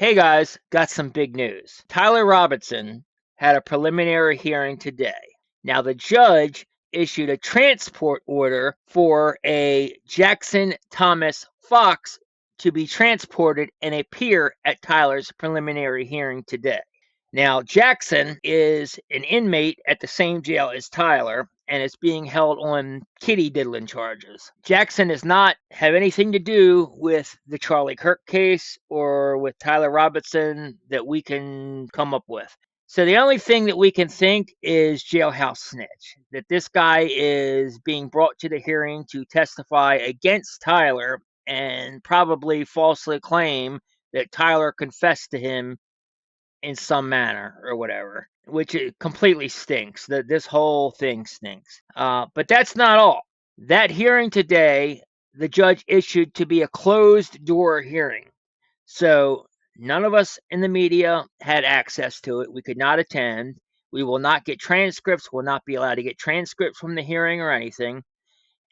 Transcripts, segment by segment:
Hey guys, got some big news. Tyler Robinson had a preliminary hearing today. Now, the judge issued a transport order for a Jaxson Thomas Fox to be transported and appear at Tyler's preliminary hearing today. Now, Jaxson is an inmate at the same jail as Tyler and is being held on kitty diddling charges. Jaxson does not have anything to do with the Charlie Kirk case or with Tyler Robinson that we can come up with. So the only thing that we can think is jailhouse snitch, that this guy is being brought to the hearing to testify against Tyler and probably falsely claim that Tyler confessed to him in some manner or whatever, which it completely stinks. That this whole thing stinks. But that's not all. That hearing today, the judge issued to be a closed door hearing. So none of us in the media had access to it. We could not attend. We will not get transcripts. We'll not be allowed to get transcripts from the hearing or anything.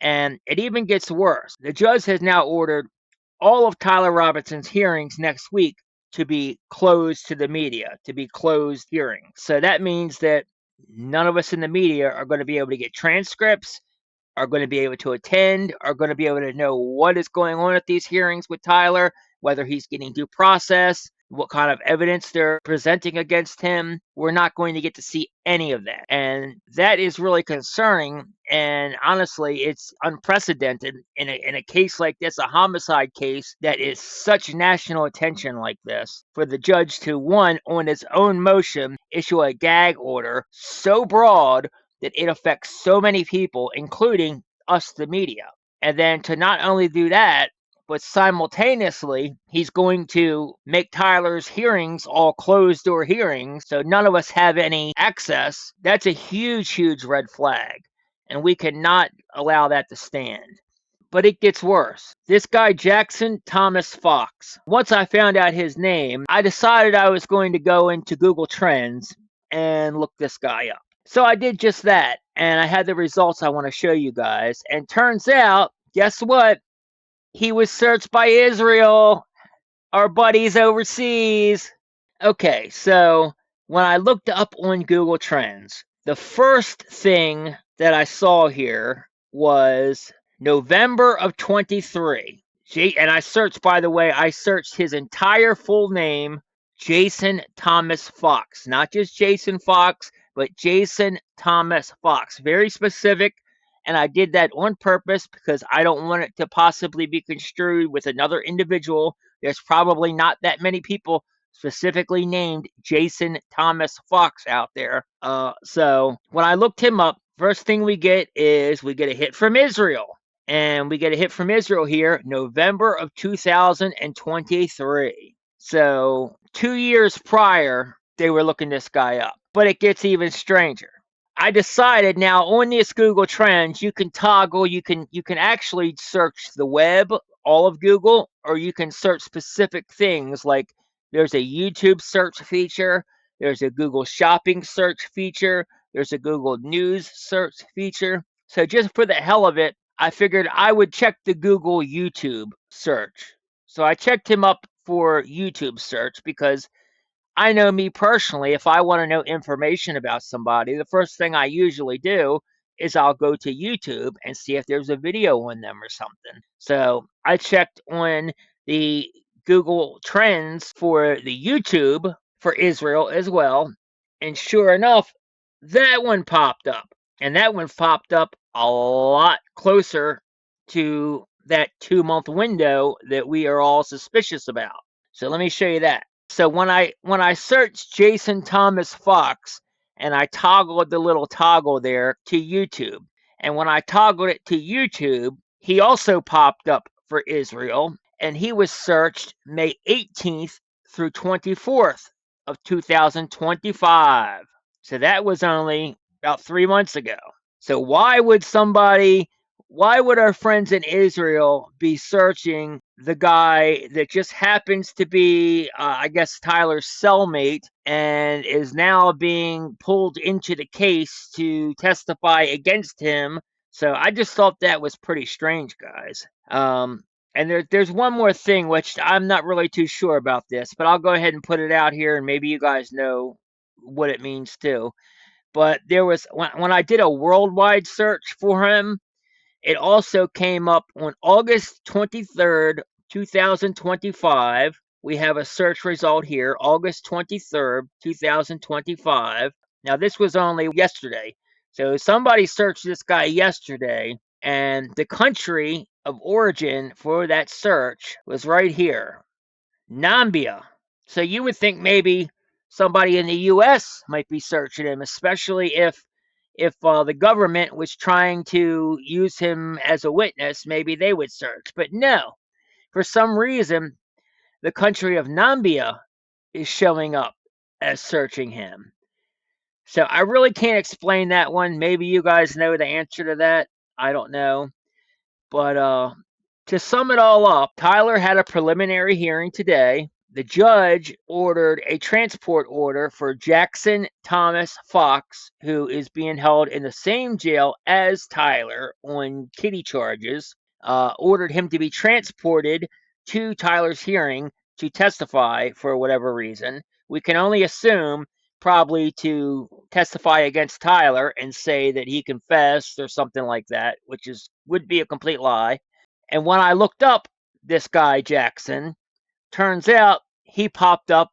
And it even gets worse. The judge has now ordered all of Tyler Robinson's hearings next week to be closed to the media, to be closed hearings. So that means that none of us in the media are going to be able to get transcripts, are going to be able to attend, are going to be able to know what is going on at these hearings with Tyler, whether he's getting due process, what kind of evidence they're presenting against him. We're not going to get to see any of that. And that is really concerning. And honestly, it's unprecedented in a case like this, a homicide case that is such national attention like this, for the judge to, one, on his own motion, issue a gag order so broad that it affects so many people, including us, the media. And then to not only do that, but simultaneously, he's going to make Tyler's hearings all closed door hearings, so none of us have any access. That's a huge, huge red flag, and we cannot allow that to stand. But it gets worse. This guy, Jaxson Thomas Fox, once I found out his name, I decided I was going to go into Google Trends and look this guy up. So I did just that, and I had the results I want to show you guys. And turns out, guess what? He was searched by Israel, our buddies overseas. Okay, so when I looked up on Google Trends, the first thing that I saw here was November of 23. And I searched, by the way, I searched his entire full name, Jaxson Thomas Fox. Not just Jason Fox, but Jaxson Thomas Fox. Very specific. And I did that on purpose because I don't want it to possibly be construed with another individual. There's probably not that many people specifically named Jaxson Thomas Fox out there. So when I looked him up, first thing we get is we get a hit from Israel. And we get a hit from Israel here, November of 2023. So 2 years prior, they were looking this guy up. But it gets even stranger. I decided now on this Google Trends, you can toggle, you can actually search the web, all of Google, or you can search specific things. Like there's a YouTube search feature, there's a Google shopping search feature, there's a Google News search feature. So just for the hell of it, I figured I would check the Google YouTube search. So I checked him up for YouTube search because I know me personally, if I want to know information about somebody, the first thing I usually do is I'll go to YouTube and see if there's a video on them or something. So I checked on the Google Trends for the YouTube for Israel as well. And sure enough, that one popped up. And that one popped up a lot closer to that 2-month window that we are all suspicious about. So let me show you that. So when I searched Jaxson Thomas Fox and I toggled the little toggle there to YouTube, and when I toggled it to YouTube, he also popped up for Israel, and he was searched May 18th through 24th of 2025. So that was only about 3 months ago. So why would our friends in Israel be searching the guy that just happens to be, I guess, Tyler's cellmate and is now being pulled into the case to testify against him? So I just thought that was pretty strange, guys. And there's one more thing, which I'm not really too sure about this, but I'll go ahead and put it out here, and maybe you guys know what it means too. But there was when I did a worldwide search for him, it also came up on August 23rd, 2025. We have a search result here, August 23rd, 2025. Now, this was only yesterday. So somebody searched this guy yesterday, and the country of origin for that search was right here, Nambia. So you would think maybe somebody in the U.S. might be searching him, especially if the government was trying to use him as a witness, maybe they would search. But no, for some reason, the country of Nambia is showing up as searching him. So I really can't explain that one. Maybe you guys know the answer to that. I don't know. But to sum it all up, Tyler had a preliminary hearing today. The judge ordered a transport order for Jaxson Thomas Fox, who is being held in the same jail as Tyler on kitty charges. Ordered him to be transported to Tyler's hearing to testify for whatever reason. We can only assume probably to testify against Tyler and say that he confessed or something like that, which would be a complete lie. And when I looked up this guy Jaxson, turns out he popped up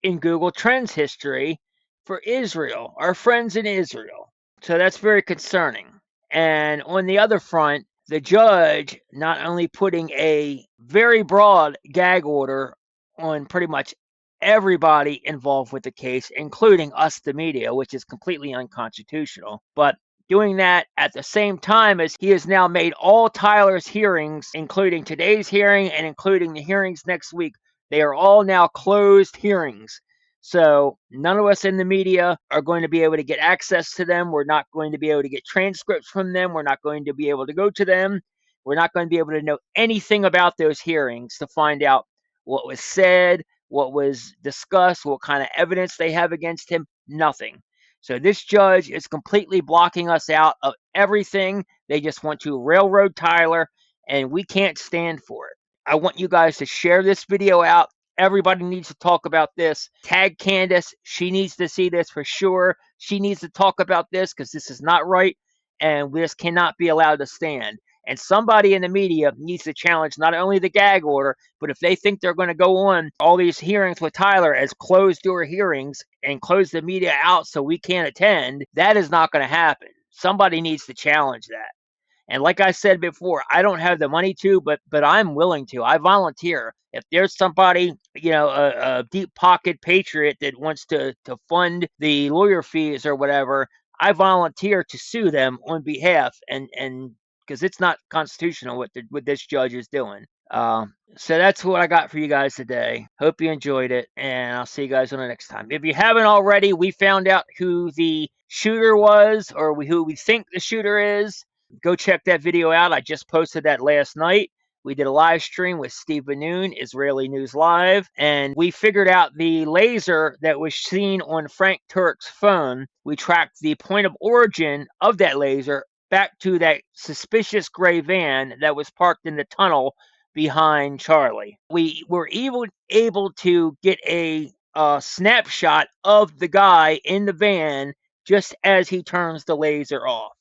in Google Trends history for Israel, our friends in Israel. So that's very concerning. And on the other front, the judge not only putting a very broad gag order on pretty much everybody involved with the case, including us, the media, which is completely unconstitutional, but doing that at the same time as he has now made all Tyler's hearings, including today's hearing and including the hearings next week, they are all now closed hearings. So none of us in the media are going to be able to get access to them. We're not going to be able to get transcripts from them. We're not going to be able to go to them. We're not going to be able to know anything about those hearings to find out what was said, what was discussed, what kind of evidence they have against him. Nothing. So this judge is completely blocking us out of everything. They just want to railroad Tyler, and we can't stand for it. I want you guys to share this video out. Everybody needs to talk about this. Tag Candace. She needs to see this for sure. She needs to talk about this because this is not right, and this cannot be allowed to stand. And somebody in the media needs to challenge not only the gag order, but if they think they're going to go on all these hearings with Tyler as closed door hearings and close the media out so we can't attend, that is not going to happen. Somebody needs to challenge that. And like I said before, I don't have the money to, but I'm willing to. I volunteer. If there's somebody, a deep pocket patriot that wants to fund the lawyer fees or whatever, I volunteer to sue them on behalf, and because it's not constitutional what this judge is doing. So that's what I got for you guys today. Hope you enjoyed it, and I'll see you guys on the next time. If you haven't already, we found out who the shooter was, or who we think the shooter is. Go check that video out. I just posted that last night. We did a live stream with Steve Banoon, Israeli News Live, and we figured out the laser that was seen on Frank Turk's phone. We tracked the point of origin of that laser back to that suspicious gray van that was parked in the tunnel behind Charlie. We were able to get a snapshot of the guy in the van just as he turns the laser off.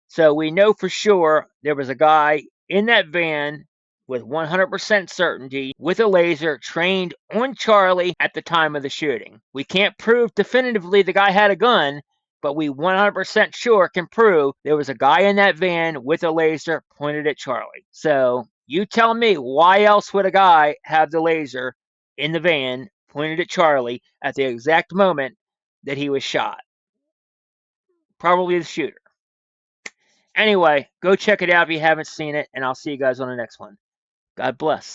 So we know for sure there was a guy in that van with 100% certainty with a laser trained on Charlie at the time of the shooting. We can't prove definitively the guy had a gun, but we 100% sure can prove there was a guy in that van with a laser pointed at Charlie. So you tell me, why else would a guy have the laser in the van pointed at Charlie at the exact moment that he was shot? Probably the shooter. Anyway, go check it out if you haven't seen it, and I'll see you guys on the next one. God bless.